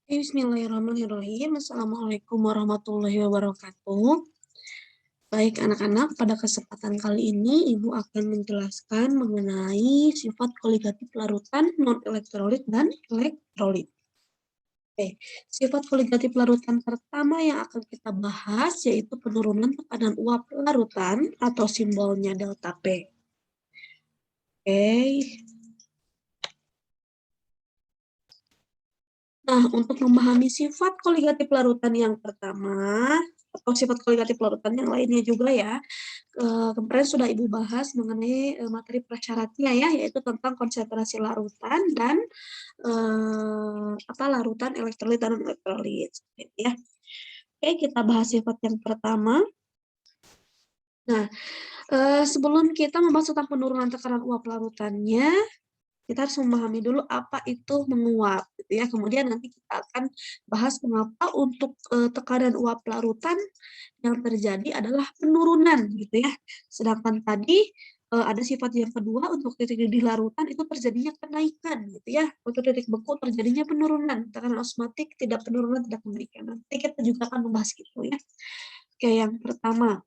Bismillahirrahmanirrahim. Assalamualaikum warahmatullahi wabarakatuh. Baik anak-anak, pada kesempatan kali ini Ibu akan menjelaskan mengenai sifat koligatif larutan, non-elektrolit, dan elektrolit. Oke, sifat koligatif larutan pertama yang akan kita bahas yaitu penurunan tekanan uap larutan atau simbolnya delta P. Oke. Nah, untuk memahami sifat koligatif larutan yang pertama, atau sifat koligatif larutan yang lainnya juga ya, kemarin sudah Ibu bahas mengenai materi prasyaratnya ya, yaitu tentang konsentrasi larutan dan larutan elektrolit dan non-elektrolit, ya. Oke, kita bahas sifat yang pertama. Nah, sebelum kita membahas tentang penurunan tekanan uap larutannya, kita harus memahami dulu apa itu menguap, gitu ya. Kemudian nanti kita akan bahas mengapa untuk tekanan uap larutan yang terjadi adalah penurunan, gitu ya. Sedangkan tadi ada sifat yang kedua untuk titik didih larutan itu terjadinya kenaikan, gitu ya. Untuk titik beku terjadinya penurunan, tekanan osmotik tidak penurunan, tidak kenaikan. Nanti kita juga akan membahas itu ya. Oke, yang pertama,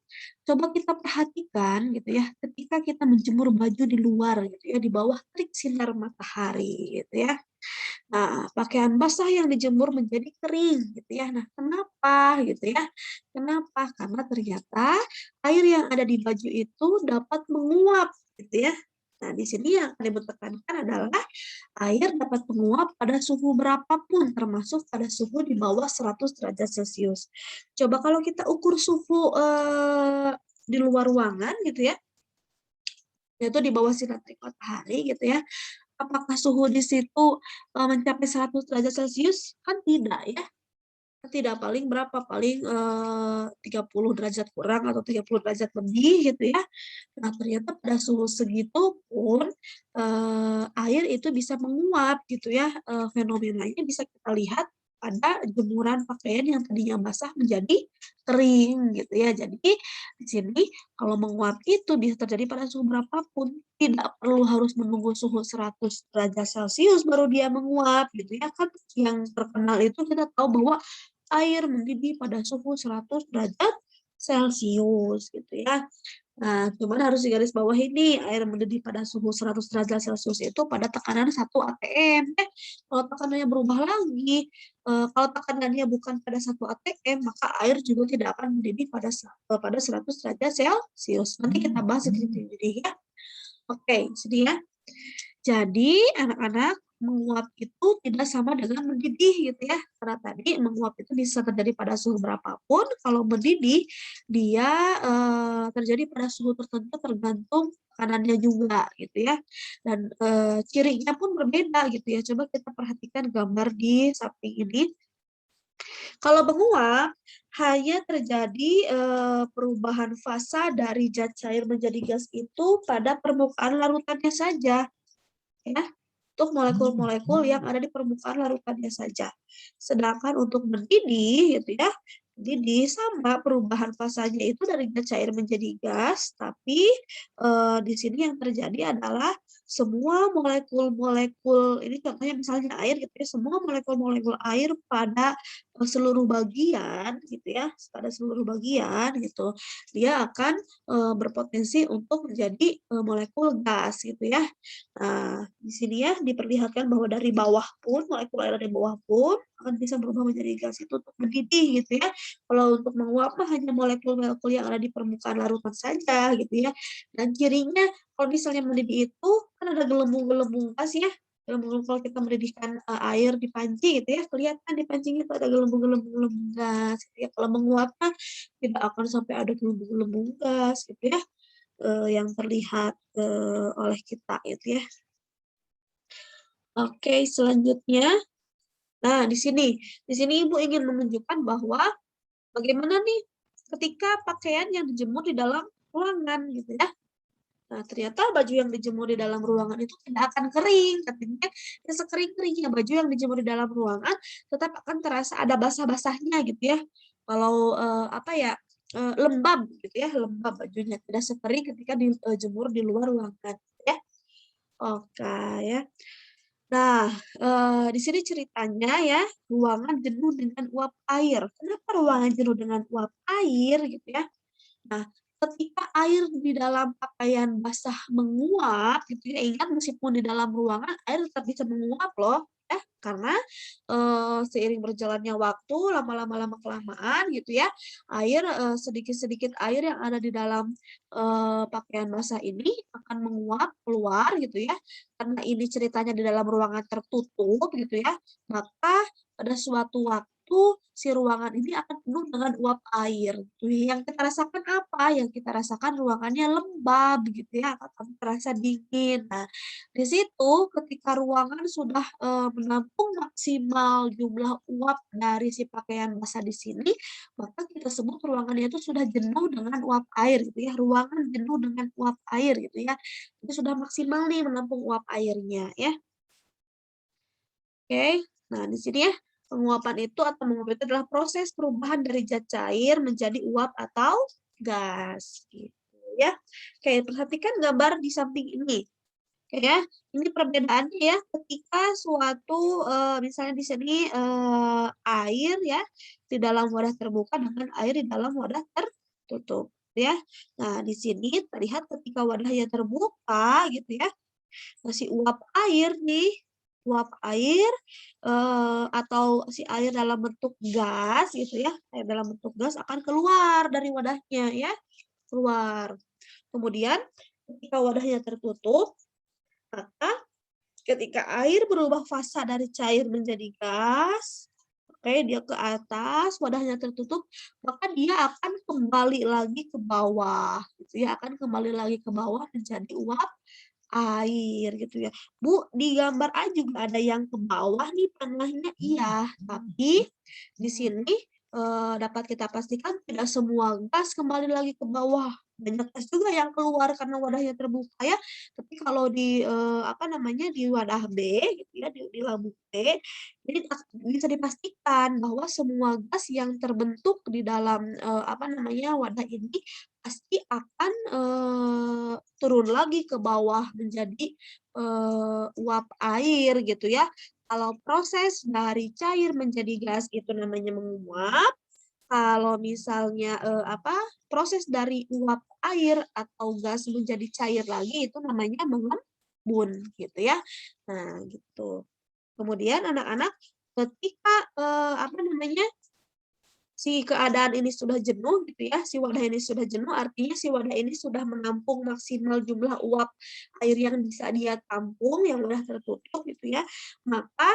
coba kita perhatikan gitu ya, ketika kita menjemur baju di luar gitu ya, di bawah terik sinar matahari gitu ya. Nah, pakaian basah yang dijemur menjadi kering gitu ya. Nah, kenapa gitu ya? Kenapa? Karena ternyata air yang ada di baju itu dapat menguap gitu ya. Nah, di sini yang akan ditekankan adalah air dapat menguap pada suhu berapapun, termasuk pada suhu di bawah 100 derajat Celcius. Coba kalau kita ukur suhu di luar ruangan gitu ya, yaitu di bawah sinar terik matahari gitu ya, apakah suhu di situ mencapai 100 derajat Celcius? Kan tidak ya. Kan tidak, paling berapa? Paling 30 derajat kurang atau 30 derajat lebih gitu ya. Nah, ternyata pada suhu segitu pun air itu bisa menguap gitu ya. Fenomenanya bisa kita lihat pada jemuran pakaian yang tadinya basah menjadi kering gitu ya. Jadi di sini kalau menguap itu bisa terjadi pada suhu berapapun. Tidak perlu harus menunggu suhu 100 derajat Celcius baru dia menguap gitu ya kan. Yang terkenal itu kita tahu bahwa air mendidih pada suhu 100 derajat Celcius gitu ya. Nah, cuman harus digarisbawahi nih, air mendidih pada suhu 100 derajat Celcius itu pada tekanan 1 atm. Kalau tekanannya berubah lagi, kalau tekanannya bukan pada 1 atm, maka air juga tidak akan mendidih pada 100 derajat Celcius. Nanti kita bahas di titik ya. Oke, sini ya. Jadi anak-anak, menguap itu tidak sama dengan mendidih gitu ya. Karena tadi menguap itu bisa terjadi pada suhu berapapun, kalau mendidih dia terjadi pada suhu tertentu tergantung tekanannya juga gitu ya. Dan cirinya pun berbeda gitu ya. Coba kita perhatikan gambar di samping ini. Kalau menguap hanya terjadi perubahan fasa dari zat cair menjadi gas itu pada permukaan larutannya saja ya, untuk molekul-molekul yang ada di permukaan larutannya saja. Sedangkan untuk mendidih gitu ya, mendidih sama perubahan fasanya itu dari gas cair menjadi gas, tapi di sini yang terjadi adalah semua molekul-molekul ini contohnya misalnya air gitu ya, semua molekul-molekul air pada seluruh bagian gitu ya, pada seluruh bagian gitu, dia akan berpotensi untuk menjadi molekul gas gitu ya. Nah, di sini ya diperlihatkan bahwa dari bawah pun, molekul air dari bawah pun akan bisa berubah menjadi gas itu untuk mendidih gitu ya. Kalau untuk menguap mah hanya molekul-molekul yang ada di permukaan larutan saja gitu ya. Dan cirinya kalau misalnya mendidih itu kan ada gelembung-gelembung gas ya. Gelembung kalau kita mendidihkan air di panci gitu ya, kelihatan di pancinya itu ada gelembung-gelembung gas gitu ya. Kalau menguap mah tidak akan sampai ada gelembung-gelembung gas gitu ya. Yang terlihat oleh kita gitu ya. Oke, selanjutnya. Nah, di sini Ibu ingin menunjukkan bahwa bagaimana nih ketika pakaian yang dijemur di dalam ruangan gitu ya. Nah, ternyata baju yang dijemur di dalam ruangan itu tidak akan kering. Katanya ya sekering-keringnya baju yang dijemur di dalam ruangan tetap akan terasa ada basah-basahnya gitu ya. Kalau lembab gitu ya, lembab bajunya tidak sekering ketika dijemur di luar ruangan ya. Oke ya. Nah, di sini ceritanya ya, ruangan jenuh dengan uap air. Kenapa ruangan jenuh dengan uap air gitu ya? Nah, ketika air di dalam pakaian basah menguap gitu ya, ingat meskipun di dalam ruangan air tetap bisa menguap loh, ya. Karena, seiring berjalannya waktu, lama-kelamaan gitu ya, air, sedikit-sedikit air yang ada di dalam, pakaian basah ini akan menguap keluar gitu ya. Karena ini ceritanya di dalam ruangan tertutup gitu ya, maka pada suatu waktu si ruangan ini akan penuh dengan uap air. Gitu. Yang kita rasakan apa? Yang kita rasakan ruangannya lembab gitu ya, akan terasa dingin. Nah, di situ ketika ruangan sudah, menampung maksimal jumlah uap dari si pakaian basah di sini, maka kita sebut ruangannya itu sudah jenuh dengan uap air gitu ya, ruangan jenuh dengan uap air gitu ya. Itu sudah maksimal nih menampung uap airnya ya. Oke, nah di sini ya, penguapan itu atau menguap itu adalah proses perubahan dari zat cair menjadi uap atau gas, gitu ya. Oke, perhatikan gambar di samping ini. Oke ya, ini perbedaannya ya ketika suatu, misalnya di sini, air ya, di dalam wadah terbuka dengan air di dalam wadah tertutup, ya. Nah, di sini terlihat ketika wadahnya terbuka gitu ya, si uap air nih, uap air, atau si air dalam bentuk gas gitu ya, air dalam bentuk gas akan keluar dari wadahnya ya, keluar. Kemudian ketika wadahnya tertutup, maka ketika air berubah fasa dari cair menjadi gas, oke, dia ke atas, wadahnya tertutup, maka dia akan kembali lagi ke bawah, gitu ya, akan kembali lagi ke bawah menjadi uap air gitu ya. Bu, di gambar A juga ada yang ke bawah nih panahnya, iya. Tapi di sini, dapat kita pastikan tidak semua gas kembali lagi ke bawah. Banyak gas juga yang keluar karena wadahnya terbuka ya. Tapi kalau di, apa namanya, di wadah B gitu ya, di lambung B, jadi bisa dipastikan bahwa semua gas yang terbentuk di dalam, apa namanya, wadah ini pasti akan, turun lagi ke bawah menjadi, uap air gitu ya. Kalau proses dari cair menjadi gas itu namanya menguap, kalau misalnya, apa, proses dari uap air atau gas menjadi cair lagi itu namanya mengembun gitu ya. Nah gitu. Kemudian anak-anak ketika, apa namanya, si keadaan ini sudah jenuh gitu ya, si wadah ini sudah jenuh, artinya si wadah ini sudah menampung maksimal jumlah uap air yang bisa dia tampung, yang udah tertutup gitu ya. Maka,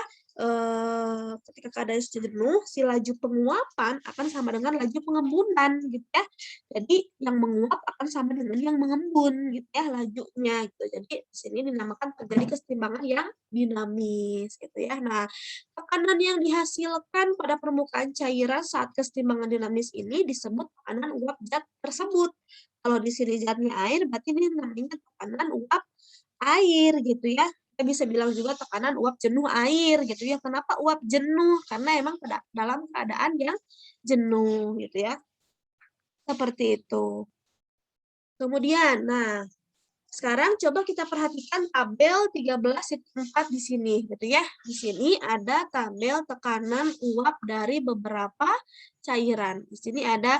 ketika keadaan sudah jenuh, si laju penguapan akan sama dengan laju pengembunan gitu ya. Jadi yang menguap akan sama dengan yang mengembun gitu ya lajunya gitu. Jadi di sini dinamakan terjadi kesetimbangan yang dinamis gitu ya. Nah, tekanan yang dihasilkan pada permukaan cairan saat kesetimbangan dinamis ini disebut tekanan uap zat tersebut. Kalau di sini zatnya air, berarti ini namanya tekanan uap air gitu ya. Kita bisa bilang juga tekanan uap jenuh air gitu ya. Kenapa uap jenuh? Karena emang dalam keadaan yang jenuh gitu ya. Seperti itu. Kemudian, nah sekarang coba kita perhatikan tabel 13,4 di sini gitu ya. Di sini ada tabel tekanan uap dari beberapa cairan. Di sini ada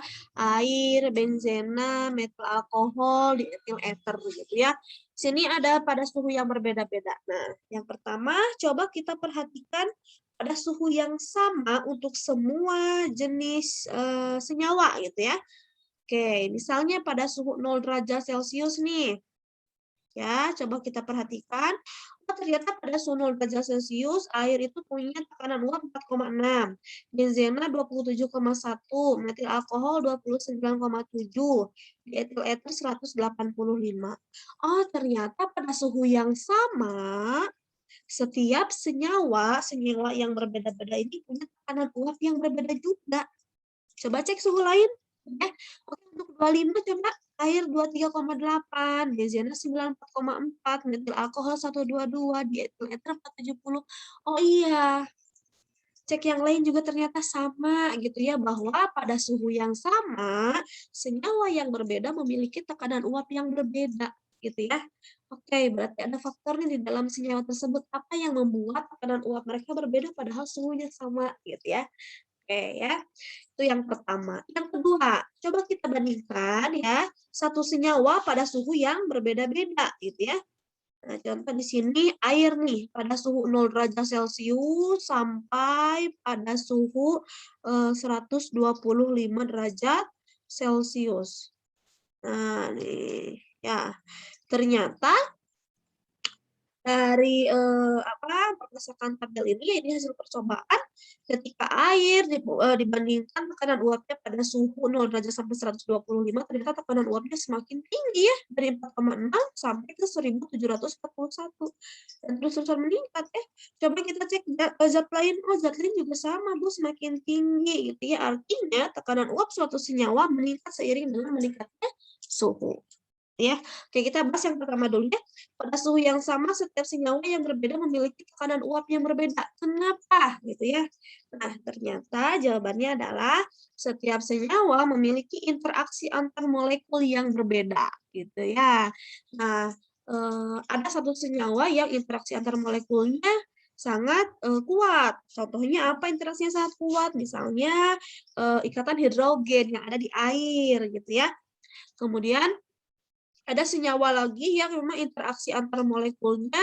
air, benzena, metil alkohol, dietil eter gitu ya. Di sini ada pada suhu yang berbeda-beda. Nah, yang pertama coba kita perhatikan pada suhu yang sama untuk semua jenis senyawa gitu ya. Oke, misalnya pada suhu 0 derajat Celcius nih. Ya, coba kita perhatikan. Oh, ternyata pada suhu 0 derajat Celcius, air itu punya tekanan uap 4,6, benzena 27,1, metil alkohol 29,7, dietil eter 185. Oh, ternyata pada suhu yang sama, setiap senyawa yang berbeda-beda ini punya tekanan uap yang berbeda juga. Coba cek suhu lain. Oke untuk 25 coba air 23,8, benzena 94,4, metil alkohol 122, dietil eter 470. Oh iya, cek yang lain juga ternyata sama gitu ya, bahwa pada suhu yang sama, senyawa yang berbeda memiliki tekanan uap yang berbeda gitu ya. Oke, berarti ada faktor nih di dalam senyawa tersebut. Apa yang membuat tekanan uap mereka berbeda padahal suhunya sama gitu ya. Oke ya, itu yang pertama. Yang kedua, coba kita bandingkan ya, satu senyawa pada suhu yang berbeda-beda gitu ya. Nah, contoh di sini air nih pada suhu 0 derajat Celcius sampai pada suhu 125 derajat Celcius. Nah, nih ya. Ternyata dari, berdasarkan tabel ini hasil percobaan ketika air dibandingkan tekanan uapnya pada suhu 0 derajat sampai 125 ternyata tekanan uapnya semakin tinggi ya, dari 4,6 sampai ke 1.741 dan terus-terusan meningkat. Coba kita cek zat lain, oh zat lain juga sama Bu, semakin tinggi gitu ya. Artinya tekanan uap suatu senyawa meningkat seiring dengan meningkatnya suhu. Ya, oke kita bahas yang pertama dulu ya. Pada suhu yang sama, setiap senyawa yang berbeda memiliki tekanan uap yang berbeda. Kenapa? Gitu ya. Nah, ternyata jawabannya adalah setiap senyawa memiliki interaksi antar molekul yang berbeda, gitu ya. Nah, ada satu senyawa yang interaksi antar molekulnya sangat kuat. Contohnya apa interaksinya sangat kuat? Misalnya ikatan hidrogen yang ada di air, gitu ya. Kemudian ada senyawa lagi yang memang interaksi antar molekulnya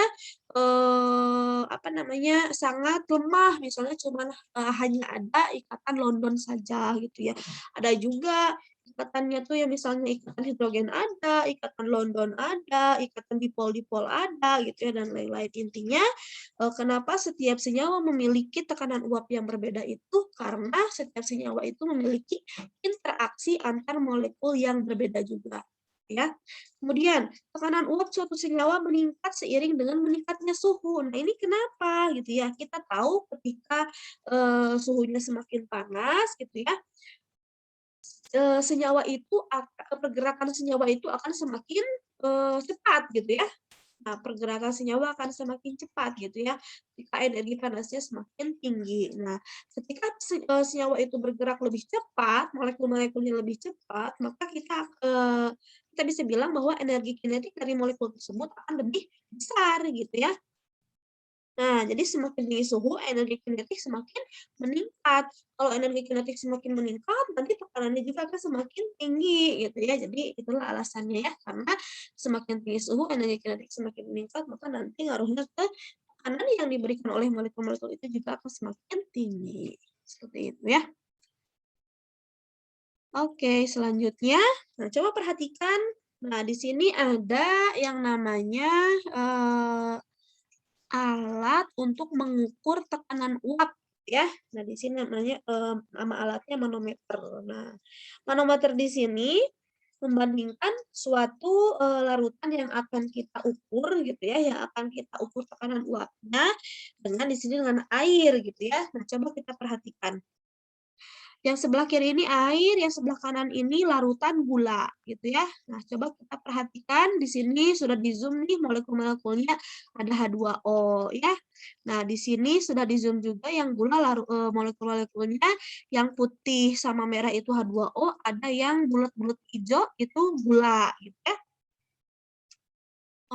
sangat lemah, misalnya cuman hanya ada ikatan London saja gitu ya. Ada juga ikatannya tuh ya misalnya ikatan hidrogen ada, ikatan London ada, ikatan dipol-dipol ada gitu ya dan lain-lain. Intinya kenapa setiap senyawa memiliki tekanan uap yang berbeda itu karena setiap senyawa itu memiliki interaksi antar molekul yang berbeda juga ya. Kemudian, tekanan uap suatu senyawa meningkat seiring dengan meningkatnya suhu. Nah, ini kenapa gitu ya? Kita tahu ketika suhunya semakin panas gitu ya, senyawa itu pergerakan senyawa itu akan semakin cepat gitu ya. Nah, pergerakan senyawa akan semakin cepat gitu ya, ketika energi panasnya semakin tinggi. Nah, ketika senyawa itu bergerak lebih cepat, molekul-molekulnya lebih cepat, maka kita bisa bilang bahwa energi kinetik dari molekul tersebut akan lebih besar gitu ya. Nah, jadi semakin tinggi suhu, energi kinetik semakin meningkat. Kalau energi kinetik semakin meningkat, nanti tekanannya juga akan semakin tinggi gitu ya. Jadi itulah alasannya ya, karena semakin tinggi suhu, energi kinetik semakin meningkat, maka nanti ngaruhnya ke tekanan yang diberikan oleh molekul-molekul itu juga akan semakin tinggi. Seperti itu ya. Oke, selanjutnya, nah coba perhatikan. Nah, di sini ada yang namanya alat untuk mengukur tekanan uap ya. Nah, di sini namanya nama alatnya manometer. Nah, manometer di sini membandingkan suatu larutan yang akan kita ukur gitu ya, yang akan kita ukur tekanan uapnya dengan di sini dengan air gitu ya. Nah, coba kita perhatikan. Yang sebelah kiri ini air, yang sebelah kanan ini larutan gula, gitu ya. Nah, coba kita perhatikan di sini sudah di-zoom nih molekul-molekulnya ada H2O ya. Nah, di sini sudah di-zoom juga yang gula molekul-molekulnya yang putih sama merah itu H2O, ada yang bulat-bulat hijau itu gula gitu ya.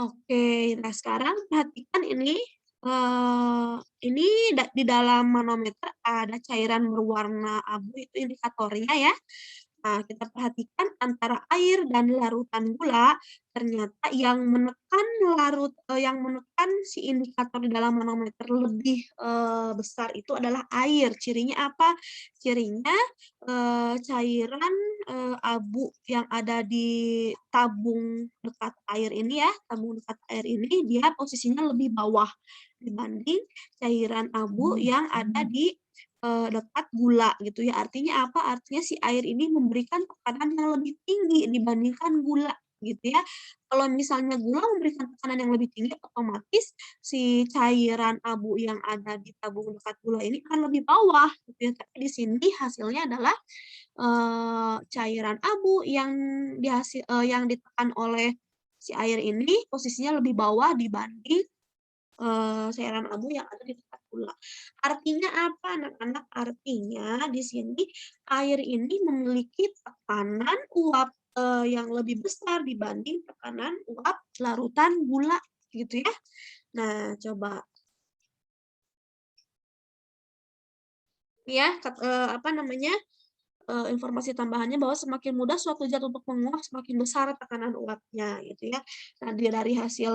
Oke, nah sekarang perhatikan ini di dalam manometer ada cairan berwarna abu itu indikatornya ya. Nah, kita perhatikan antara air dan larutan gula, ternyata yang menekan si indikator di dalam manometer lebih besar itu adalah air. Cirinya apa? Cirinya cairan abu yang ada di tabung dekat air ini ya, tabung dekat air ini dia posisinya lebih bawah dibanding cairan abu yang ada di dekat gula gitu ya. Artinya apa? Artinya si air ini memberikan tekanan yang lebih tinggi dibandingkan gula gitu ya. Kalau misalnya gula memberikan tekanan yang lebih tinggi, otomatis si cairan abu yang ada di tabung dekat gula ini akan lebih bawah gitu ya. Tapi di sini hasilnya adalah cairan abu yang ditekan oleh si air ini posisinya lebih bawah dibanding cairan abu yang ada di tempat gula. Artinya apa anak-anak? Artinya di sini air ini memiliki tekanan uap yang lebih besar dibanding tekanan uap larutan gula gitu ya. Nah, coba ya apa namanya? Informasi tambahannya bahwa semakin mudah suatu zat untuk menguap, semakin besar tekanan uapnya gitu ya. Nah, dari hasil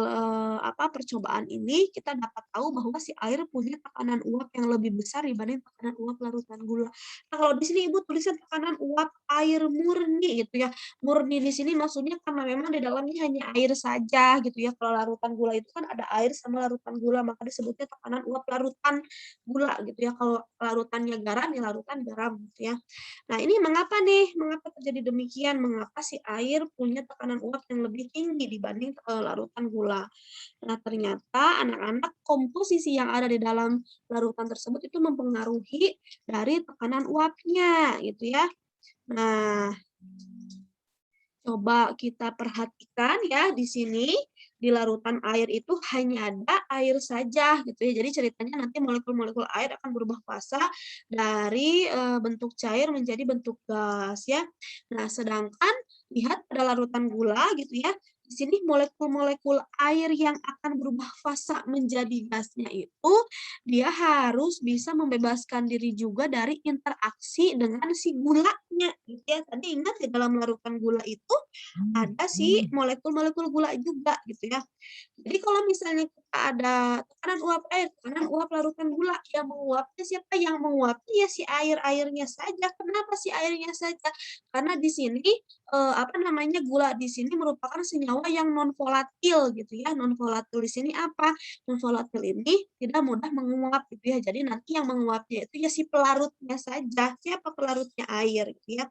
apa percobaan ini kita dapat tahu bahwa si air punya tekanan uap yang lebih besar dibanding tekanan uap larutan gula. Nah, kalau di sini Ibu tuliskan tekanan uap air murni gitu ya. Murni di sini maksudnya karena memang di dalamnya hanya air saja gitu ya. Kalau larutan gula itu kan ada air sama larutan gula, maka disebutnya tekanan uap larutan gula gitu ya. Kalau larutannya garam ya larutan garam gitu ya. Nah, ini mengapa nih? Mengapa terjadi demikian? Mengapa si air punya tekanan uap yang lebih tinggi dibanding larutan gula? Nah, ternyata anak-anak komposisi yang ada di dalam larutan tersebut itu mempengaruhi dari tekanan uapnya, gitu ya. Nah, coba kita perhatikan ya di sini, di larutan air itu hanya ada air saja gitu ya. Jadi ceritanya nanti molekul-molekul air akan berubah fasa dari bentuk cair menjadi bentuk gas ya. Nah, sedangkan lihat pada larutan gula gitu ya. Di sini molekul-molekul air yang akan berubah fasa menjadi gasnya itu dia harus bisa membebaskan diri juga dari interaksi dengan si gulanya gitu ya. Tadi ingat di dalam larutan gula itu ada si molekul-molekul gula juga gitu ya. Jadi kalau misalnya kita ada tekanan uap air, tekanan uap larutan gula, yang menguapnya siapa? Yang menguapnya ya si air-airnya saja. Kenapa si airnya saja? Karena di sini apa namanya gula di sini merupakan senyawa yang non volatil gitu ya. Non volatil di sini apa? Non volatil ini tidak mudah menguap gitu ya. Jadi nanti yang menguapnya itu ya si pelarutnya saja. Siapa pelarutnya? Air gitu ya.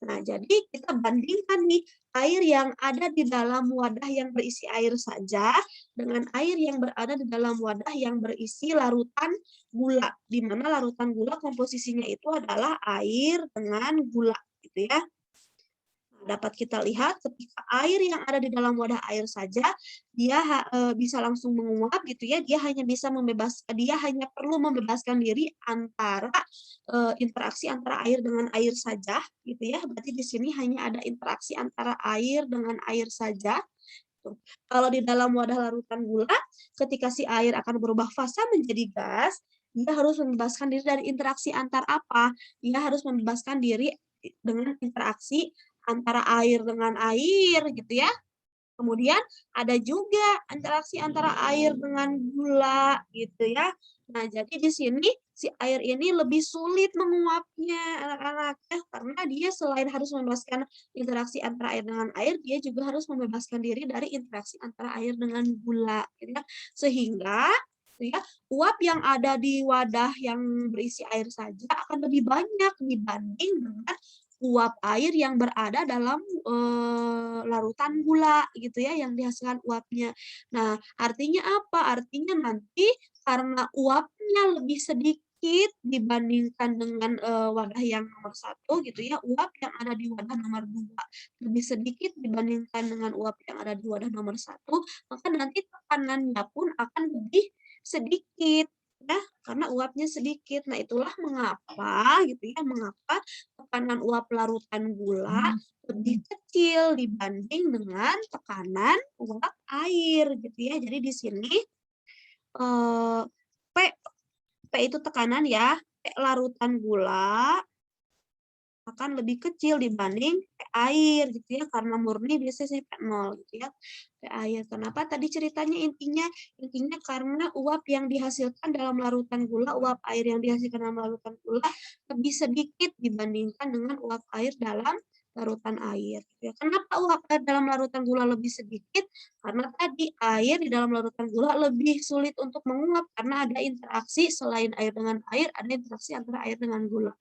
Nah, jadi kita bandingkan nih air yang ada di dalam wadah yang berisi air saja dengan air yang berada di dalam wadah yang berisi larutan gula, di mana larutan gula komposisinya itu adalah air dengan gula gitu ya. Nah, dapat kita lihat ketika air yang ada di dalam wadah air saja dia bisa langsung menguap gitu ya, dia hanya perlu membebaskan diri antara interaksi antara air dengan air saja gitu ya. Berarti di sini hanya ada interaksi antara air dengan air saja. Tuh. Kalau di dalam wadah larutan gula, ketika si air akan berubah fasa menjadi gas, dia harus membebaskan diri dari interaksi antar apa? Dia harus membebaskan diri dengan interaksi antara air dengan air gitu ya. Kemudian ada juga interaksi antara air dengan gula gitu ya. Nah, jadi di sini si air ini lebih sulit menguapnya anak-anak ya karena dia selain harus membebaskan interaksi antara air dengan air, dia juga harus membebaskan diri dari interaksi antara air dengan gula gitu ya. Sehingga ya, uap yang ada di wadah yang berisi air saja akan lebih banyak dibanding dengan uap air yang berada dalam larutan gula gitu ya yang dihasilkan uapnya. Nah, artinya apa? Artinya nanti karena uapnya lebih sedikit dibandingkan dengan wadah yang nomor 1 gitu ya, uap yang ada di wadah nomor 2 lebih sedikit dibandingkan dengan uap yang ada di wadah nomor 1, maka nanti tekanannya pun akan lebih sedikit ya, karena uapnya sedikit. Nah, itulah mengapa gitu ya, mengapa tekanan uap larutan gula lebih kecil dibanding dengan tekanan uap air gitu ya. Jadi di sini P P itu tekanan ya, P larutan gula akan lebih kecil dibanding P air gitu ya, karena murni biasanya P0 gitu ya. P air. Kenapa tadi ceritanya intinya? Intinya karena uap yang dihasilkan dalam larutan gula, uap air yang dihasilkan dalam larutan gula lebih sedikit dibandingkan dengan uap air dalam larutan air. Gitu ya. Kenapa uap air dalam larutan gula lebih sedikit? Karena tadi air di dalam larutan gula lebih sulit untuk menguap karena ada interaksi selain air dengan air, ada interaksi antara air dengan gula.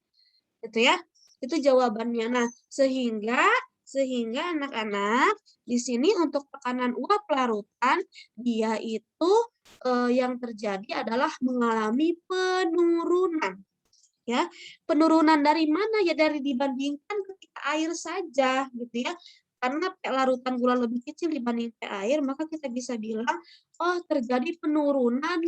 Gitu ya. Itu jawabannya. Nah, sehingga anak-anak di sini untuk tekanan uap larutan dia itu yang terjadi adalah mengalami penurunan. Ya, penurunan dari mana? Ya dari dibandingkan ketika air saja gitu ya. Karena larutan gula lebih kecil dibanding air, maka kita bisa bilang, oh terjadi penurunan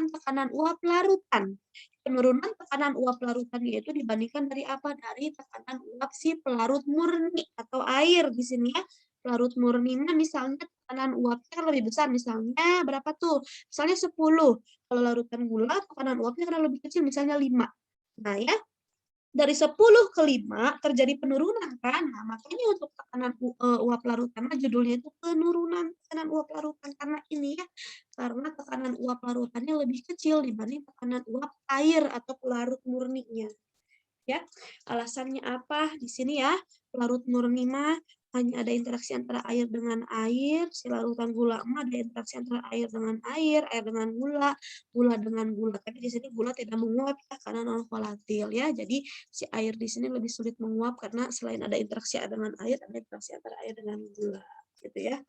tekanan uap larutan. penurunan tekanan uap larutannya itu dibandingkan dari apa? Dari tekanan uap si pelarut murni atau air di sini ya. Pelarut murninya misalnya tekanan uapnya kan lebih besar, misalnya berapa tuh? Misalnya 10. Kalau larutan gula tekanan uapnya kan lebih kecil, misalnya 5. Nah ya, dari 10 ke 5 terjadi penurunan kan. Nah, makanya untuk tekanan uap larutan judulnya itu penurunan tekanan uap larutan karena ini ya, karena tekanan uap larutannya lebih kecil dibanding tekanan uap air atau pelarut murninya. Ya, alasannya apa? Di sini ya, pelarut murni mah hanya ada interaksi antara air dengan air, si larutan gula mah ada interaksi antara air dengan air dengan gula, gula dengan gula. Tapi di sini gula tidak menguap ya karena non volatil ya. Jadi si air di sini lebih sulit menguap karena selain ada interaksi dengan air, ada interaksi antara air dengan gula, gitu ya.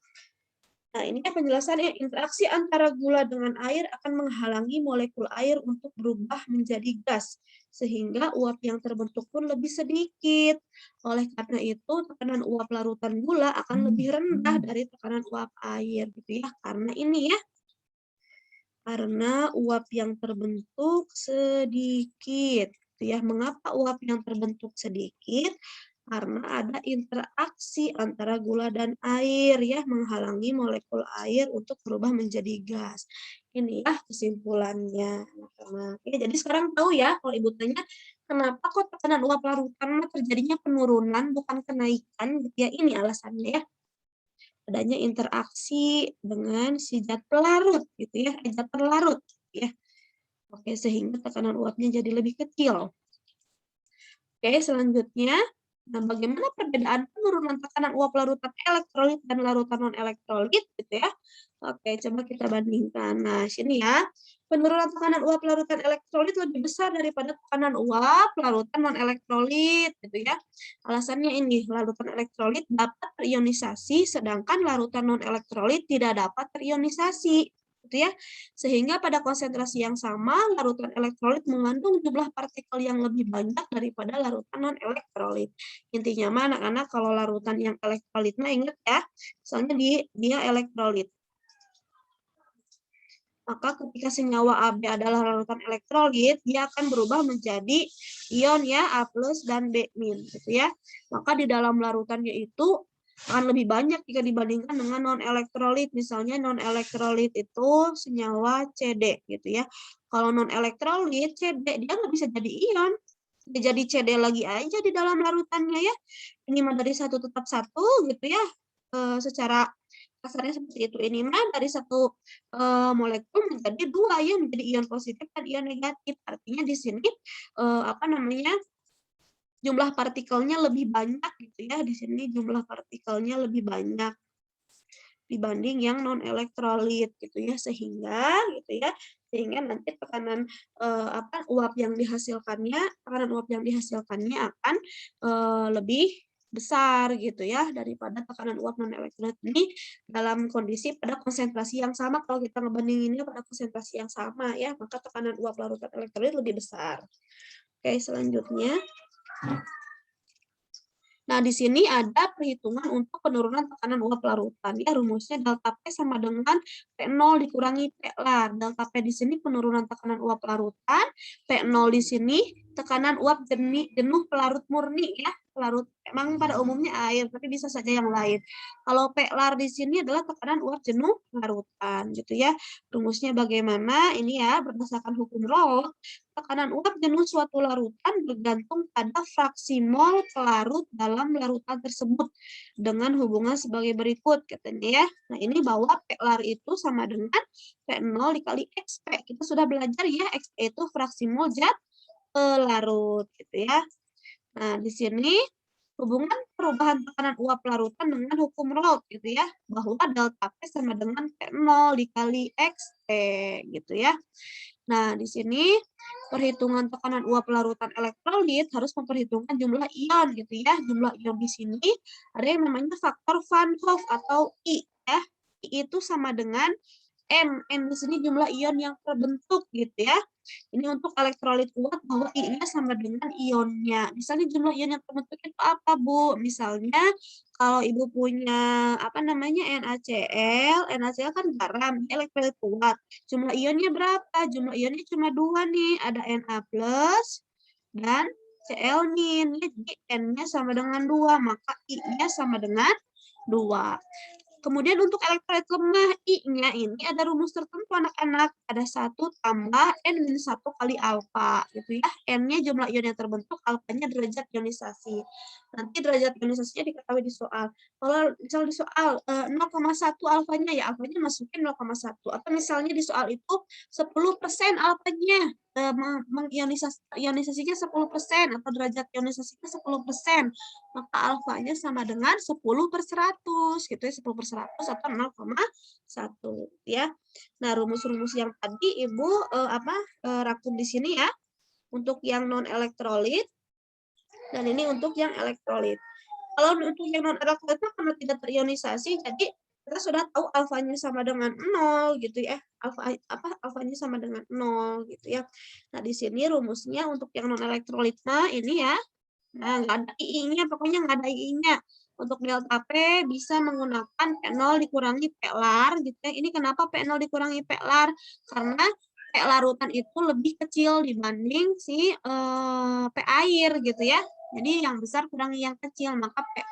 Nah, ini kan penjelasannya, interaksi antara gula dengan air akan menghalangi molekul air untuk berubah menjadi gas, sehingga uap yang terbentuk pun lebih sedikit. Oleh karena itu, tekanan uap larutan gula akan lebih rendah dari tekanan uap air, gitu ya. Karena ini ya, karena uap yang terbentuk sedikit. Gitu ya. Mengapa uap yang terbentuk sedikit? Karena ada interaksi antara gula dan air ya, menghalangi molekul air untuk berubah menjadi gas. Ini ya kesimpulannya. Ya, jadi sekarang tahu ya kalau Ibu tanya, kenapa kok tekanan uap larutan terjadinya penurunan bukan kenaikan gitu ya. Ini alasannya ya. Adanya interaksi dengan si zat pelarut gitu ya, zat pelarut ya. Oke, sehingga tekanan uapnya jadi lebih kecil. Oke, selanjutnya, nah bagaimana perbedaan penurunan tekanan uap larutan elektrolit dan larutan non-elektrolit gitu ya. Oke, coba kita bandingkan. Nah, sini ya, penurunan tekanan uap larutan elektrolit lebih besar daripada tekanan uap larutan non-elektrolit gitu ya. Alasannya ini, larutan elektrolit dapat terionisasi sedangkan larutan non-elektrolit tidak dapat terionisasi. Gitu ya. Sehingga pada konsentrasi yang sama, larutan elektrolit mengandung jumlah partikel yang lebih banyak daripada larutan non-elektrolit. Intinya mah anak-anak kalau larutan yang elektrolit mah ingat ya, misalnya dia elektrolit. Maka ketika senyawa AB adalah larutan elektrolit, dia akan berubah menjadi ion ya, A+ dan B- gitu ya. Maka di dalam larutannya itu akan lebih banyak jika dibandingkan dengan non-elektrolit. Misalnya non-elektrolit itu senyawa CD gitu ya. Kalau non-elektrolit CD dia nggak bisa jadi ion. Dia jadi CD lagi aja di dalam larutannya ya. Ini mah dari satu tetap satu gitu ya. Secara kasarnya seperti itu. Ini mah dari satu molekul menjadi 2 ya, menjadi ion positif dan ion negatif. Artinya di sini apa namanya? Jumlah partikelnya lebih banyak gitu ya. Di sini jumlah partikelnya lebih banyak dibanding yang non elektrolit gitu ya, sehingga nanti tekanan uap yang dihasilkannya akan lebih besar gitu ya daripada tekanan uap non elektrolit ini dalam kondisi pada konsentrasi yang sama. Kalau kita ngebandinginnya pada konsentrasi yang sama ya, maka tekanan uap larutan elektrolit lebih besar. Oke, selanjutnya. Nah, di sini ada perhitungan untuk penurunan tekanan uap larutan. Ya, rumusnya delta P sama dengan P0 dikurangi P lar. Delta P di sini penurunan tekanan uap larutan, P0 di sini tekanan uap jenuh pelarut murni ya. Pelarut memang pada umumnya air, tapi bisa saja yang lain. Kalau P lar di sini adalah tekanan uap jenuh larutan gitu ya. Rumusnya bagaimana? Ini ya berdasarkan hukum Raoult. Tekanan uap jenuh suatu larutan bergantung pada fraksi mol pelarut dalam larutan tersebut dengan hubungan sebagai berikut katanya ya. Nah, ini bahwa P lar itu sama dengan P0 dikali XP. Kita sudah belajar ya, XP itu fraksi mol zat pelarut gitu ya. Nah, di sini hubungan perubahan tekanan uap larutan dengan hukum Raoult gitu ya, bahwa delta P sama dengan P0 dikali XP gitu ya. Nah, di sini perhitungan tekanan uap larutan elektrolit harus memperhitungkan jumlah ion gitu ya. Jumlah ion di sini ada yang namanya faktor Van Hoff atau I ya. I itu sama dengan N di sini jumlah ion yang terbentuk gitu ya. Ini untuk elektrolit kuat bahwa I-nya sama dengan ionnya. Misalnya jumlah ion yang terbentuk itu apa, Bu? Misalnya kalau Ibu punya apa namanya NaCl kan garam, elektrolit kuat. Jumlah ionnya berapa? Jumlah ionnya cuma 2 nih, ada Na plus dan Cl-nin. Jadi N-nya sama dengan 2, maka I-nya sama dengan 2. Kemudian untuk elektrolit lemah, I-nya ini ada rumus tertentu anak-anak. Ada 1 tambah N-1 kali alfa. Gitu ya. N-nya jumlah ion yang terbentuk, alfanya derajat ionisasi. Nanti derajat ionisasinya diketahui di soal. Kalau misal di soal 0,1 alfanya, ya alfanya masukin 0,1. Atau misalnya di soal itu 10% alfanya. Ionisasinya 10% atau derajat ionisasinya 10%, maka alfanya sama dengan 10/100 gitu ya, 10/100 atau 0,1 ya. Nah, rumus-rumus yang tadi Ibu rangkum di sini ya, untuk yang non elektrolit dan ini untuk yang elektrolit. Kalau untuk yang non elektrolit karena tidak terionisasi, jadi kita sudah tahu alfanya sama dengan 0 gitu ya. Alfanya sama dengan 0 gitu ya. Nah, di sini rumusnya untuk yang non elektrolit ini ya. Nah, nggak ada II-nya, pokoknya nggak ada II-nya. Untuk delta P bisa menggunakan P0 dikurangi P lar gitu ya. Ini kenapa P0 dikurangi P lar? Karena P larutan itu lebih kecil dibanding si P air gitu ya. Jadi yang besar kurangi yang kecil, maka P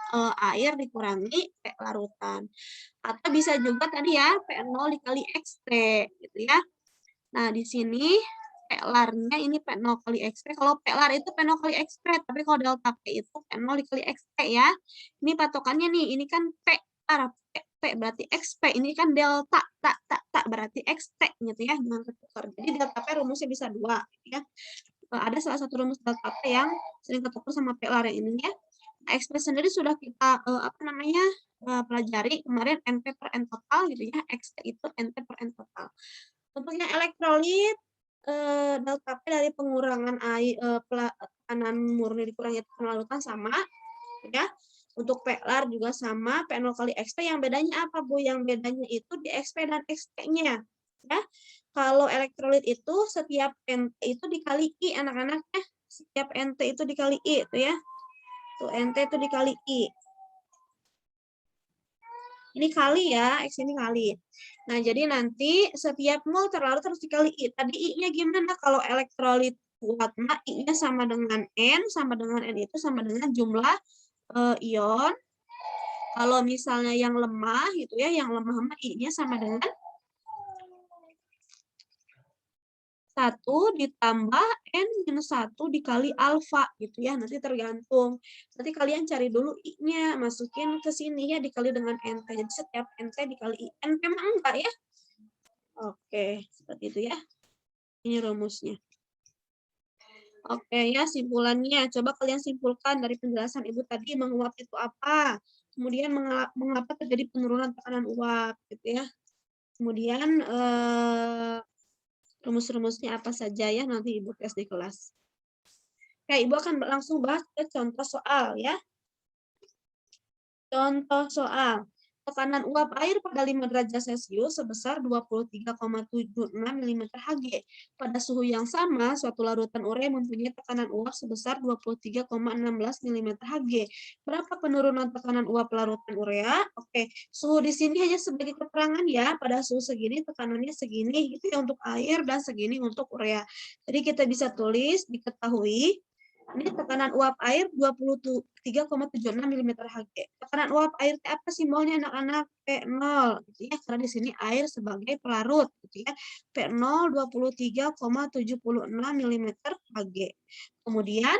air dikurangi P larutan. Atau bisa juga tadi ya, P0 dikali XT gitu ya. Nah, di sini P lar-nya ini P0 kali XP. Kalau P lar itu P0 kali XP, tapi kalau delta P itu P0 dikali XP ya. Ini patokannya nih, ini kan P lar, P berarti XP. Ini kan delta, tak berarti XT gitu ya, jangan ketukar. Jadi delta P rumusnya bisa 2 gitu ya. Ada salah satu rumus delta P yang sering ketukar sama P lar yang ini ya. Nah, XP sendiri sudah kita pelajari kemarin NP per N total gitu ya. XT itu NP per N total. Untuk yang elektrolit, delta P dari pengurangan air, tekanan murni dikurangi tekanan larutan sama, ya. Untuk P lar juga sama, P0 kali XP. Yang bedanya apa, Bu? Yang bedanya itu di XP dan XT-nya. Ya. Kalau elektrolit itu setiap NT itu dikali I, anak-anak ya. Setiap NT itu dikali I, itu ya. Tuh, NT itu dikali I. Ini kali ya, X ini kali. Nah, jadi nanti setiap mol terlarut harus dikali I. Tadi I-nya gimana? Kalau elektrolit kuat, nah I-nya sama dengan N, sama dengan N itu sama dengan jumlah ion. Kalau misalnya yang lemah, gitu ya, yang lemah I-nya sama dengan 1 ditambah N-1 dikali alfa gitu ya. Nanti tergantung. Nanti kalian cari dulu I-nya, masukin ke sini ya dikali dengan NT. Jadi setiap NT dikali I. NP mah enggak ya? Oke, seperti itu ya. Ini rumusnya. Oke ya, simpulannya. Coba kalian simpulkan dari penjelasan Ibu tadi menguap itu apa. Kemudian mengapa terjadi penurunan tekanan uap gitu ya. Kemudian rumus-rumusnya apa saja ya, nanti Ibu tes di kelas. Oke, Ibu akan langsung bahas ke contoh soal ya. Contoh soal. Tekanan uap air pada 5 derajat Celcius sebesar 23,76 mm Hg. Pada suhu yang sama, suatu larutan urea mempunyai tekanan uap sebesar 23,16 mm Hg. Berapa penurunan tekanan uap larutan urea? Oke, suhu di sini hanya sebagai keterangan ya. Pada suhu segini, tekanannya segini. Itu ya untuk air dan segini untuk urea. Jadi kita bisa tulis, diketahui ini tekanan uap air 23,76 mm Hg. Tekanan uap air apa simbolnya anak-anak? P0 gitu ya. Karena di sini air sebagai pelarut gitu ya. P0 23,76 mm Hg. Kemudian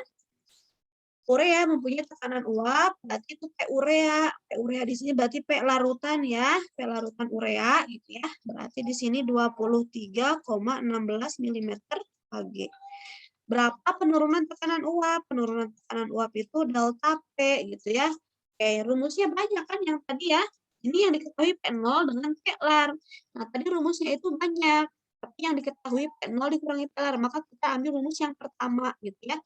urea mempunyai tekanan uap, berarti itu P urea. P urea di sini berarti P larutan ya, P larutan urea gitu ya. Berarti di sini 23,16 mm Hg. Berapa penurunan tekanan uap? Penurunan tekanan uap itu delta P gitu ya. Oke, rumusnya banyak kan yang tadi ya. Ini yang diketahui P0 dengan P lar. Nah, tadi rumusnya itu banyak. Tapi yang diketahui P0 dikurangi P lar. Maka kita ambil rumus yang pertama gitu ya.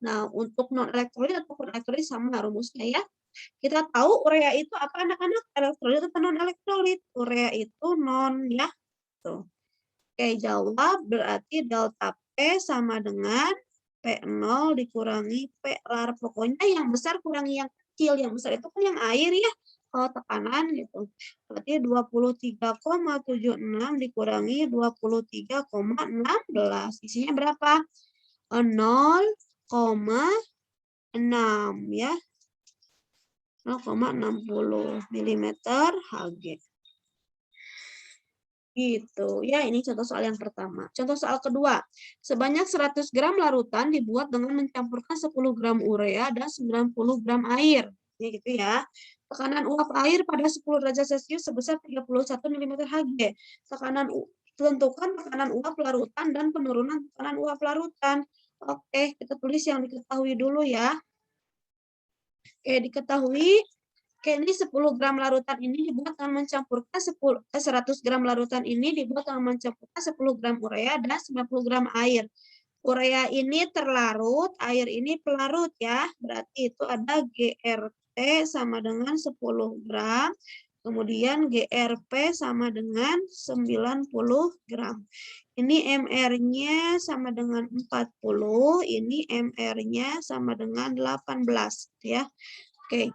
Nah, untuk non-elektrolit ataupun elektrolit sama rumusnya ya. Kita tahu urea itu apa anak-anak? Elektrolit atau non-elektrolit? Urea itu non ya. gitu. Oke, jawab berarti delta P sama dengan P0 dikurangi P lar. Pokoknya yang besar kurangi yang kecil. Yang besar itu kan yang air ya. Kalau tekanan gitu. Berarti 23,76 dikurangi 23,16. Isinya berapa? 0,6 ya. 0,60 mm Hg. Gitu. Ya, ini contoh soal yang pertama. Contoh soal kedua. Sebanyak 100 gram larutan dibuat dengan mencampurkan 10 gram urea dan 90 gram air. Ini gitu ya. Tekanan uap air pada 10 derajat Celcius sebesar 31 mm Hg. Tentukan tekanan uap larutan dan penurunan tekanan uap larutan. Oke, kita tulis yang diketahui dulu ya. Oke, diketahui. Oke, ini 10 gram larutan ini dibuat dengan mencampurkan 100 gram larutan ini dibuat dengan mencampurkan 10 gram urea dan 90 gram air. Urea ini terlarut, air ini pelarut ya. Berarti itu ada GRT sama dengan 10 gram. Kemudian GRP sama dengan 90 gram. Ini MR-nya sama dengan 40, ini MR-nya sama dengan 18 ya. Oke.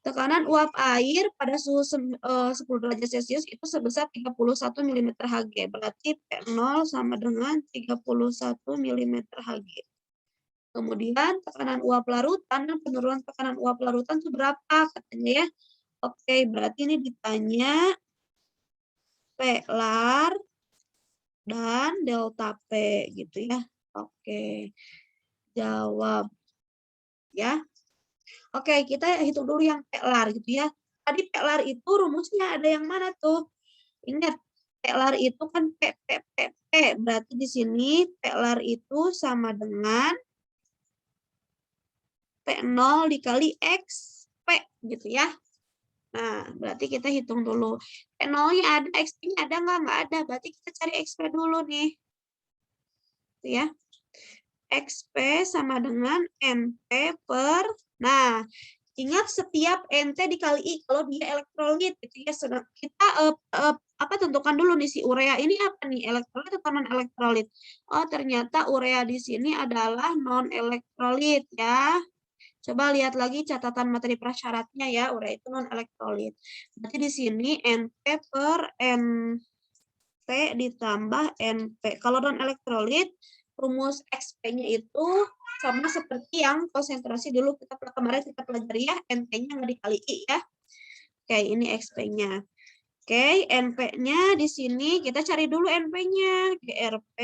Tekanan uap air pada suhu 10 derajat Celcius itu sebesar 31 mm Hg. Berarti P0 sama dengan 31 mm Hg. Kemudian tekanan uap larutan dan penurunan tekanan uap larutan itu berapa katanya ya. Oke, berarti ini ditanya P lar dan delta P gitu ya. Oke. Jawab ya. Oke, kita hitung dulu yang P lar gitu ya. Tadi P lar itu rumusnya ada yang mana tuh? Ingat, P lar itu kan P. Berarti di sini P lar itu sama dengan P0 dikali X P gitu ya. Nah, berarti kita hitung dulu. P0-nya ada, X-nya ada nggak? Nggak ada. Berarti kita cari XP dulu nih. Gitu ya. XP sama dengan NP per... Nah, ingat setiap NT dikali I kalau dia elektrolit gitu ya. Kita tentukan dulu nih si urea ini apa nih, elektrolit atau non elektrolit? Oh, ternyata urea di sini adalah non elektrolit ya. Coba lihat lagi catatan materi prasyaratnya ya, urea itu non elektrolit. Berarti di sini NP per NT ditambah NP. Kalau non elektrolit rumus XP-nya itu sama seperti yang konsentrasi dulu kemarin kita pelajari ya, NP-nya nggak dikali I ya. Oke, ini XP-nya. Oke, NP-nya di sini kita cari dulu NP-nya. GRP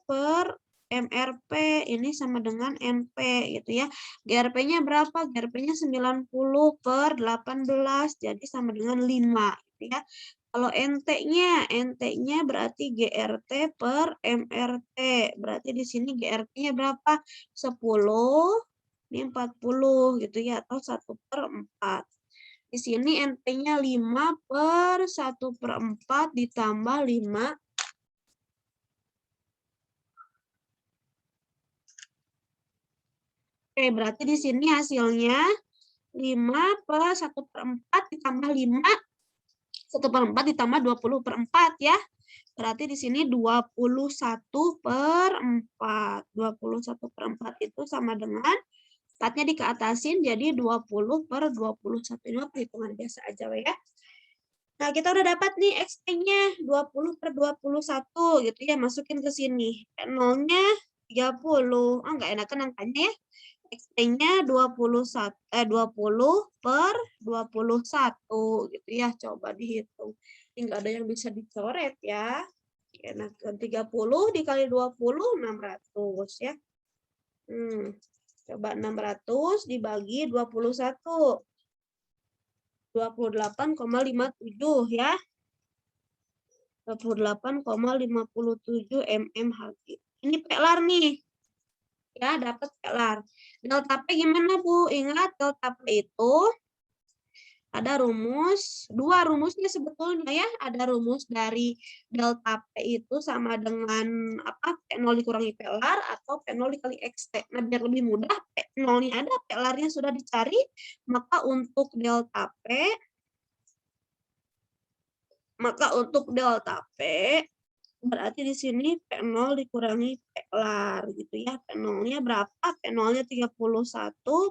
per MRP ini sama dengan NP gitu ya. GRP-nya berapa? GRP-nya 90 per 18 jadi sama dengan 5 gitu ya. Kalau NT-nya berarti GRT per MRT. Berarti di sini GRT-nya berapa? 10, ini 40 gitu ya, atau 1/4. Di sini NP-nya 5 per 1/4 ditambah 5. Oke, berarti di sini hasilnya 5 per 1/4 ditambah 5. 1/4 ditambah 20/4 ya. Berarti di sini 21/4. 21/4 itu sama dengan 4-nya dikeatasin jadi 20/21. Ini perhitungan biasa aja ya. Nah, kita udah dapat nih XP-nya 20/21 gitu ya, masukin ke sini. N0-nya 30. Oh, enggak enakan angkanya ya. XP-nya 20/21 gitu ya. Coba dihitung. Ini enggak ada yang bisa dicoret ya. Enakan 30 dikali 20 600 ya. Coba 600 dibagi 21. 28,57 ya. 28,57 mm Hg. Ini P lar nih. Ya, dapat P lar. Delta P gimana, Bu? Ingat delta P itu ada rumus, dua rumusnya sebetulnya ya. Ada rumus dari delta P itu sama dengan apa? P0 dikurangi P lar atau P0 dikali XT. Nah, biar lebih mudah, P0-nya ada, P lar-nya sudah dicari, maka untuk delta P Berarti di sini P0 dikurangi P lar gitu ya. P0-nya berapa? P0-nya 31,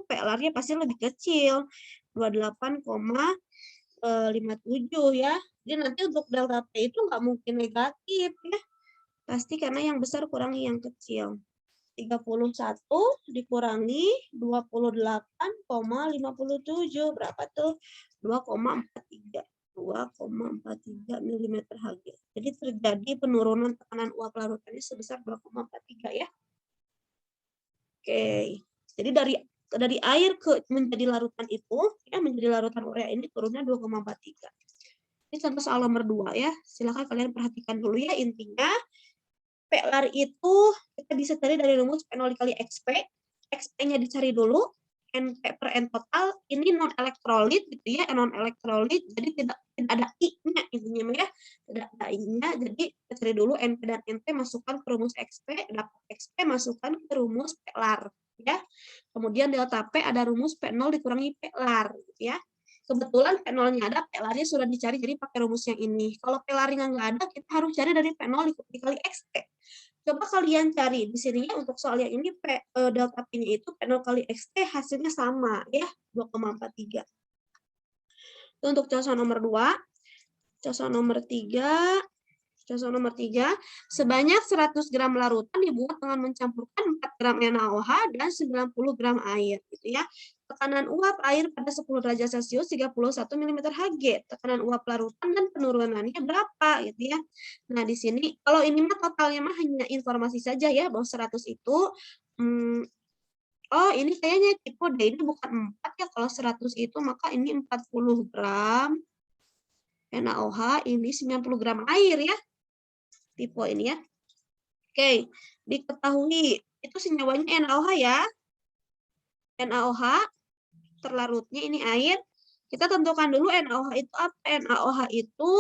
P larnya pasti lebih kecil. 28,57 ya. Jadi nanti untuk delta P itu nggak mungkin negatif ya. Pasti karena yang besar kurangi yang kecil. 31 dikurangi 28,57. Berapa tuh? 2,43. 2,43 mm Hg. Jadi terjadi penurunan tekanan uap larutannya sebesar 2,43 ya. Oke. Jadi dari air ke menjadi larutan itu ya, menjadi larutan urea ini turunnya 2,43. Ini contoh soal nomor 2 ya. Silakan kalian perhatikan dulu ya. Intinya P lar itu kita bisa cari dari rumus P0 dikali XP. XP-nya dicari dulu. NP per N total ini non elektrolit gitu ya, non elektrolit, jadi tidak ada I-nya intinya ya, tidak ada I-nya, jadi kita cari dulu NP dan NP, masukkan ke rumus XP, dapat XP masukkan ke rumus P lar ya. Kemudian delta P ada rumus P0 dikurangi P lar gitu ya. Kebetulan P0-nya ada, P larnya sudah dicari, jadi pakai rumus yang ini. Kalau P larnya nggak ada, kita harus cari dari P0 dikali XP. Coba kalian cari di sini untuk soal yang ini delta P-nya itu P0 kali XP hasilnya sama ya, 2,43. Untuk contoh nomor 2, contoh nomor 3, sebanyak 100 gram larutan dibuat dengan mencampurkan 4 gram NaOH dan 90 gram air gitu ya. Tekanan uap air pada 10 derajat Celcius 31 mm Hg. Tekanan uap larutan dan penurunannya berapa gitu ya. Nah, di sini kalau ini mah totalnya mah hanya informasi saja ya, bahwa 100 itu oh, ini kayaknya tipe D, ini bukan 4 ya. Kalau 100 itu maka ini 40 gram NaOH, ini 90 gram air ya. Tipe ini ya. Oke, diketahui itu senyawanya NaOH ya. NaOH terlarutnya ini air. Kita tentukan dulu NaOH itu apa? NaOH itu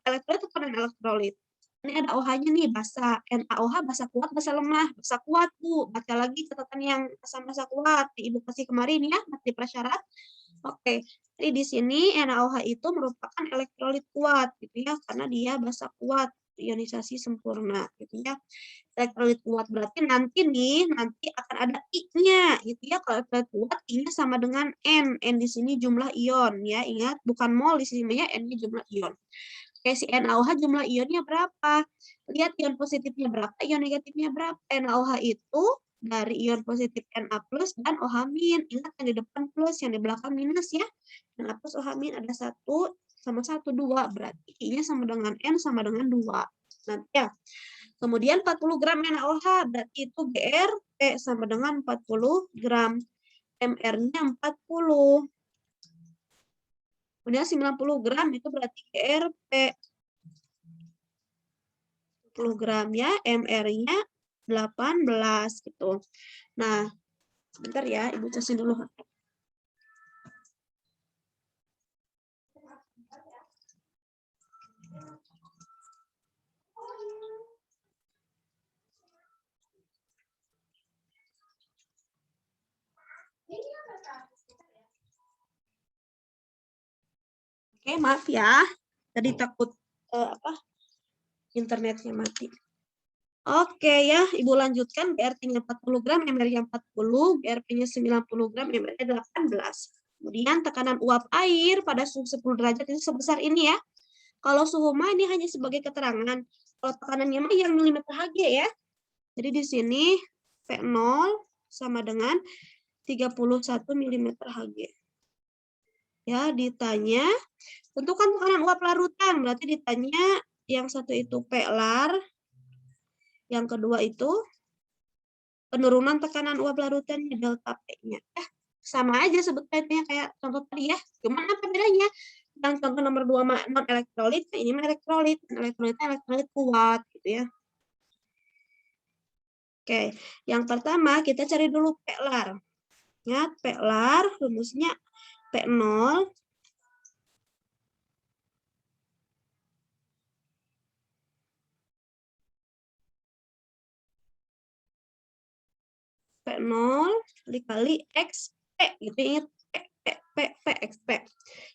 elektrolit atau non-elektrolit. Ini ada OH-nya nih, basa. NaOH basa kuat, basa lemah. Basa kuat, Bu. Baca lagi catatan yang basa kuat. Ibu kasih kemarin ya, di prasyarat. Oke, jadi di sini NaOH itu merupakan elektrolit kuat, gitu ya, karena dia basa kuat, ionisasi sempurna, gitu ya. Elektrolit kuat berarti nanti akan ada I-nya, gitu ya. Kalau elektrolit kuat, I-nya sama dengan N. N di sini jumlah ion, ya. Ingat, bukan mol di sini ya, N-nya jumlah ion. Oke, si NaOH jumlah ionnya berapa? Lihat ion positifnya berapa, ion negatifnya berapa. NaOH itu dari ion positif Na plus dan OH min. Ingat yang di depan plus, yang di belakang minus ya. Na plus OH min ada 1 sama 1, 2. Berarti I-nya sama dengan N sama dengan 2. Nanti ya. Kemudian 40 gram NaOH, berarti itu GRP sama dengan 40 gram. MR-nya 40. Kemudian 90 gram itu berarti GRP 10 gram ya, MR-nya 18 gitu. Nah, sebentar ya, Ibu casin dulu. Oke, maaf ya. Tadi takut internetnya mati. Oke ya, Ibu lanjutkan. BRT-nya 40 gram, MR-nya 40, BRP-nya 90 gram, MR-nya 18. Kemudian tekanan uap air pada suhu 10 derajat itu sebesar ini ya. Kalau suhu mah ini hanya sebagai keterangan. Kalau tekanannya mah yang milimeter Hg ya. Jadi di sini P0 sama dengan 31 mm Hg. Ya, ditanya tentukan tekanan uap larutan, berarti ditanya yang satu itu P lar, yang kedua itu penurunan tekanan uap larutannya, delta P-nya. Sama aja sebetulnya kayak contoh tadi ya. Cuma apa bedanya? Yang contoh nomor 2 non elektrolit, ini elektrolit, elektrolitnya elektrolit kuat gitu ya. Oke, yang pertama kita cari dulu P lar. Ya, P lar rumusnya P0 P0 dikali XP gitu, ingat P XP.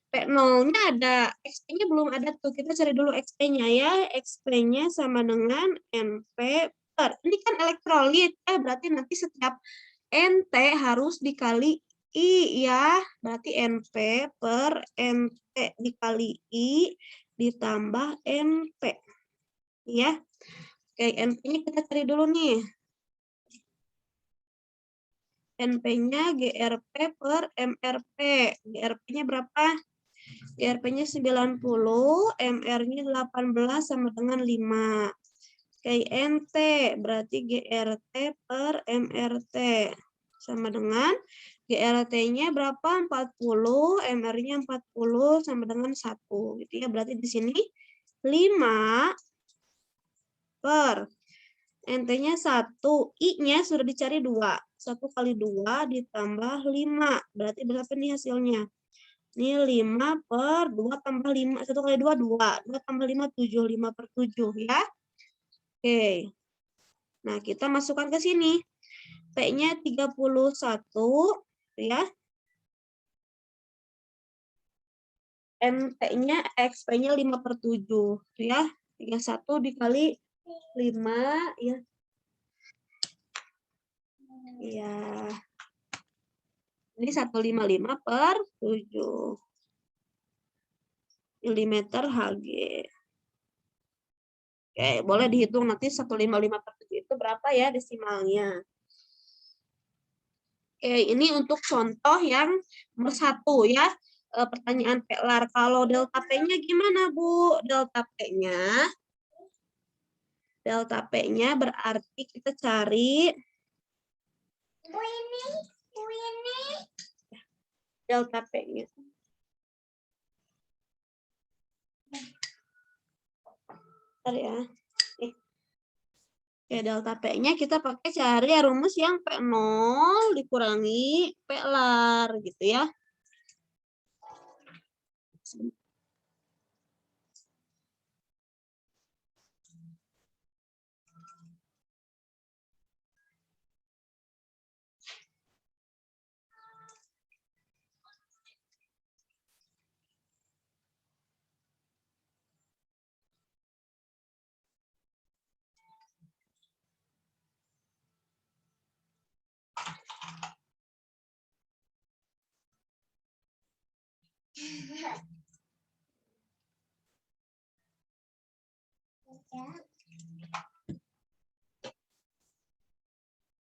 P0-nya ada, XP-nya belum ada tuh. Kita cari dulu XP-nya ya. XP-nya sama dengan NP per. Ini kan elektrolit ya, berarti nanti setiap NT harus dikali I ya. Berarti NP per NT dikali I ditambah NP. Ya. Oke, NP-nya kita cari dulu nih. NP-nya GRP per MRP. GRP-nya berapa? GRP-nya 90, MR-nya 18 sama dengan 5. KNT berarti GRT per MRT sama dengan GRT-nya berapa? 40, MR-nya 40 sama dengan 1 gitu ya. Berarti di sini 5 per NT-nya 1, I-nya sudah dicari 2. 1 kali 2 ditambah 5. Berarti berapa nih hasilnya? Ini 5 per 2 tambah 5. 1 kali 2, 2. 2 tambah 5, 7. 5 per 7 ya. Oke. Nah, kita masukkan ke sini. P-nya 31 ya. MT-nya XP-nya 5 per 7 ya. 31 dikali 5 ya. Ya. Ini 155 per 7 mm Hg. Oke, boleh dihitung nanti 155 per 7 itu berapa ya desimalnya. Oke, ini untuk contoh yang nomor 1 ya. Pertanyaan PLAR. Kalau delta P-nya gimana, Bu? Delta P-nya berarti kita cari delta P-nya. Bentar ya. Oke, delta P-nya kita pakai cari rumus yang P0 dikurangi PLAR gitu ya.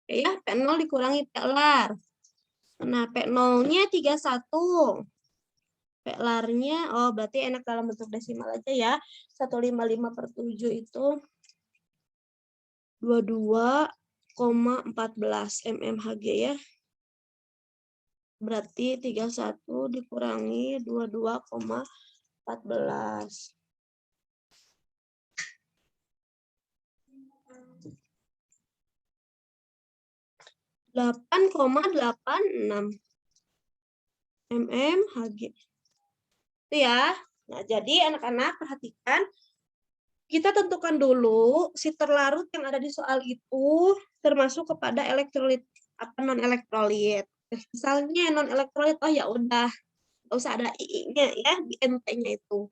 Oke ya, P0 dikurangi PLAR. Nah, P0-nya 31. PLAR-nya, oh berarti enak dalam bentuk desimal aja ya. 155 per 7 itu 22,14 mmHg ya. Berarti 31 dikurangi 22,14. 8,86 mmHg. Itu ya. Nah, jadi anak-anak perhatikan. Kita tentukan dulu si terlarut yang ada di soal itu termasuk kepada elektrolit apa non elektrolit. Misalnya non elektrolit, oh ya udah, nggak usah ada I-nya ya di NT-nya itu.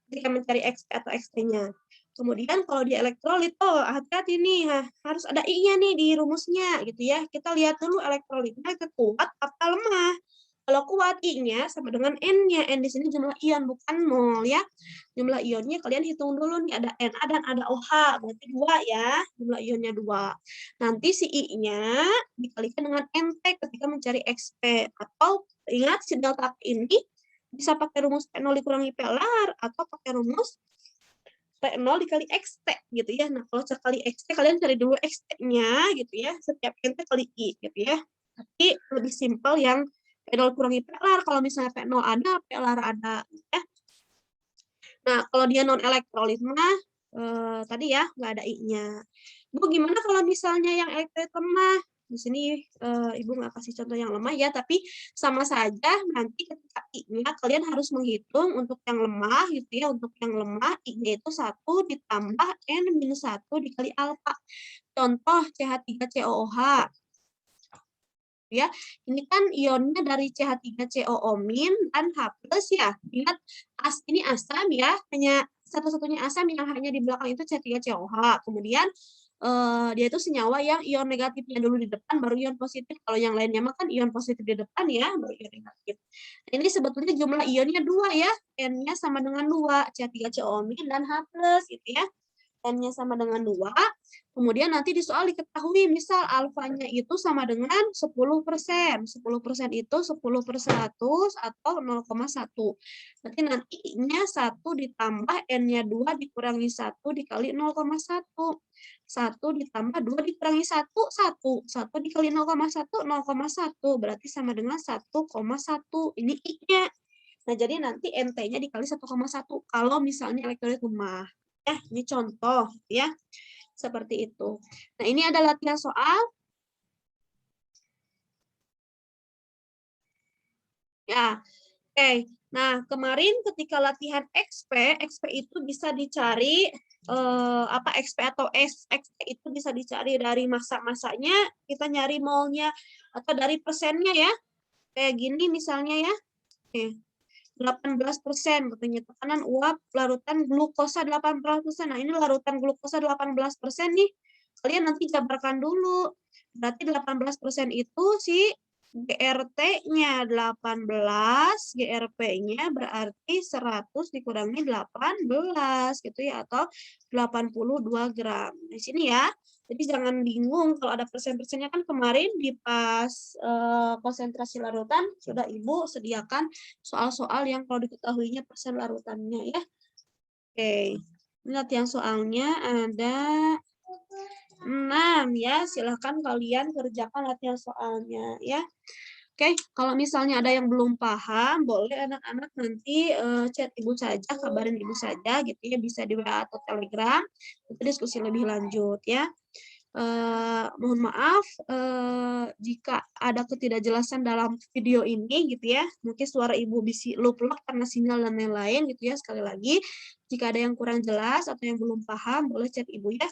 Ketika mencari XP atau XT-nya. Kemudian kalau di elektrolit, oh hati-hati nih, harus ada I-nya nih di rumusnya gitu ya. Kita lihat dulu elektrolitnya kuat apa lemah. Kalau kuat I-nya sama dengan N-nya. N di sini jumlah ion bukan mol ya. Jumlah ionnya kalian hitung dulu nih, ada Na dan ada OH, berarti 2 ya. Jumlah ionnya 2. Nanti si I-nya dikalikan dengan NT ketika mencari XP. Atau ingat si delta P ini bisa pakai rumus P0 dikurangi PLAR atau pakai rumus P0 dikali XT gitu ya. Nah, kalau sekali XT kalian cari dulu XT-nya gitu ya. Setiap NT kali I gitu ya. Tapi lebih simpel yang P0 kurangi PLAR. Kalau misalnya P0 ada, PLAR ada ya. Nah, kalau dia non elektrolit mah tadi ya nggak ada I-nya. Bu, gimana kalau misalnya yang elektrolit lemah? Di sini Ibu nggak kasih contoh yang lemah ya, tapi sama saja nanti ketika I-nya kalian harus menghitung untuk yang lemah gitu ya. Untuk yang lemah I-nya itu 1 ditambah N-1 dikali alfa. Contoh CH3COOH. ya. Ini kan ionnya dari CH3COO- dan H+ ya. Ingat ini asam ya, hanya satu-satunya asam yang hanya di belakang itu CH3COH. Kemudian dia itu senyawa yang ion negatifnya dulu di depan baru ion positif. Kalau yang lainnya mah kan ion positif di depan ya, baru ion negatif. Nah, ini sebetulnya jumlah ionnya 2 ya. N-nya sama dengan 2, CH3COO- dan H+ gitu ya. N-nya sama dengan 2. Kemudian nanti di soal diketahui misal alfanya itu sama dengan 10%. 10% itu 10/100 atau 0,1. Berarti nantinya 1 ditambah N-nya 2 dikurangi 1 dikali 0,1. 1 ditambah 2 dikurangi 1, 1. 1 dikali 0,1, 0,1. Berarti sama dengan 1,1. Ini I-nya. Nah, jadi nanti NT-nya dikali 1,1 kalau misalnya elektrolit lemah. Ya, ini contoh ya. Seperti itu. Nah, ini ada latihan soal. Ya. Oke. Nah, kemarin ketika latihan XP itu bisa dicari XP atau XP itu bisa dicari dari massa-massanya, kita nyari molnya atau dari persennya ya. Kayak gini misalnya ya. Oke. 18% katanya tekanan uap larutan glukosa 18%. Nah, ini larutan glukosa 18% nih. Kalian nanti jabarkan dulu. Berarti 18% itu si GRT-nya 18, GRP-nya berarti 100 dikurangi 18 gitu ya, atau 82 gram. Di sini ya. Jadi jangan bingung kalau ada persen-persennya, kan kemarin di pas konsentrasi larutan sudah Ibu sediakan soal-soal yang kalau diketahuinya persen larutannya ya. Oke. Ini latihan soalnya ada 6 ya. Silahkan kalian kerjakan latihan soalnya ya. Oke, kalau misalnya ada yang belum paham, boleh anak-anak nanti chat Ibu saja, kabarin Ibu saja gitu ya, bisa di WA atau Telegram, itu diskusi lebih lanjut ya. Mohon maaf jika ada ketidakjelasan dalam video ini gitu ya, mungkin suara Ibu bisa lupa karena sinyal dan lain-lain gitu ya. Sekali lagi, jika ada yang kurang jelas atau yang belum paham, boleh chat Ibu ya.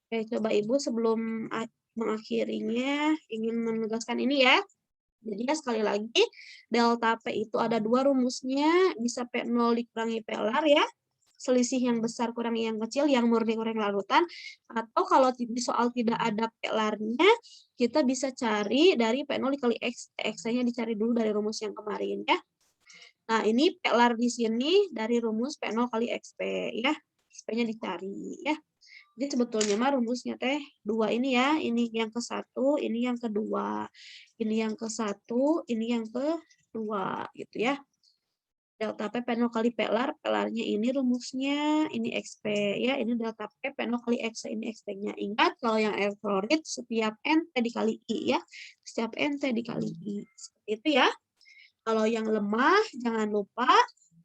Oke, coba Ibu sebelum mengakhirinya ingin menegaskan ini ya. Jadi ya sekali lagi, delta P itu ada 2 rumusnya, bisa P0 dikurangi Plar ya, selisih yang besar kurangi yang kecil, yang murni kurangi larutan, atau kalau di soal tidak ada Plarnya, kita bisa cari dari P0 dikali X, X-nya dicari dulu dari rumus yang kemarin ya. Nah, ini Plar di sini dari rumus P0 kali XP ya, XP-nya dicari ya. Jadi sebetulnya mah rumusnya teh 2 ini ya, ini yang ke-1, ini yang kedua. Ini yang ke-1, ini yang kedua gitu ya. Delta P P0 kali Plar, Plarnya ini rumusnya, ini XP ya, ini delta P P0 kali X, ini XP-nya. Ingat kalau yang elektrolit setiap NT dikali I ya, setiap NT dikali I. Seperti itu ya. Kalau yang lemah jangan lupa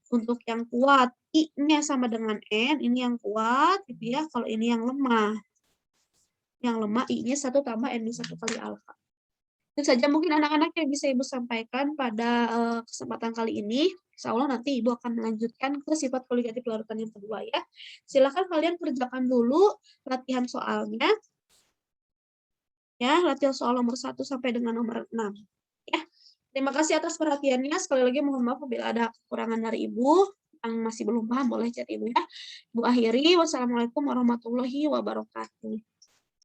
untuk yang kuat, I-nya sama dengan N, ini yang kuat, gitu ya. Kalau ini yang lemah. Yang lemah, I-nya 1 tambah N-nya 1 kali alfa. Itu saja mungkin anak-anak yang bisa Ibu sampaikan pada kesempatan kali ini. Insya Allah nanti Ibu akan melanjutkan ke sifat koligatif larutan yang kedua ya. Silakan kalian kerjakan dulu latihan soalnya. Ya, latihan soal nomor 1 sampai dengan nomor 6. Ya. Terima kasih atas perhatiannya. Sekali lagi mohon maaf apabila ada kekurangan dari Ibu yang masih belum paham, boleh chat Ibu ya. Ibu akhiri. Wassalamualaikum warahmatullahi wabarakatuh.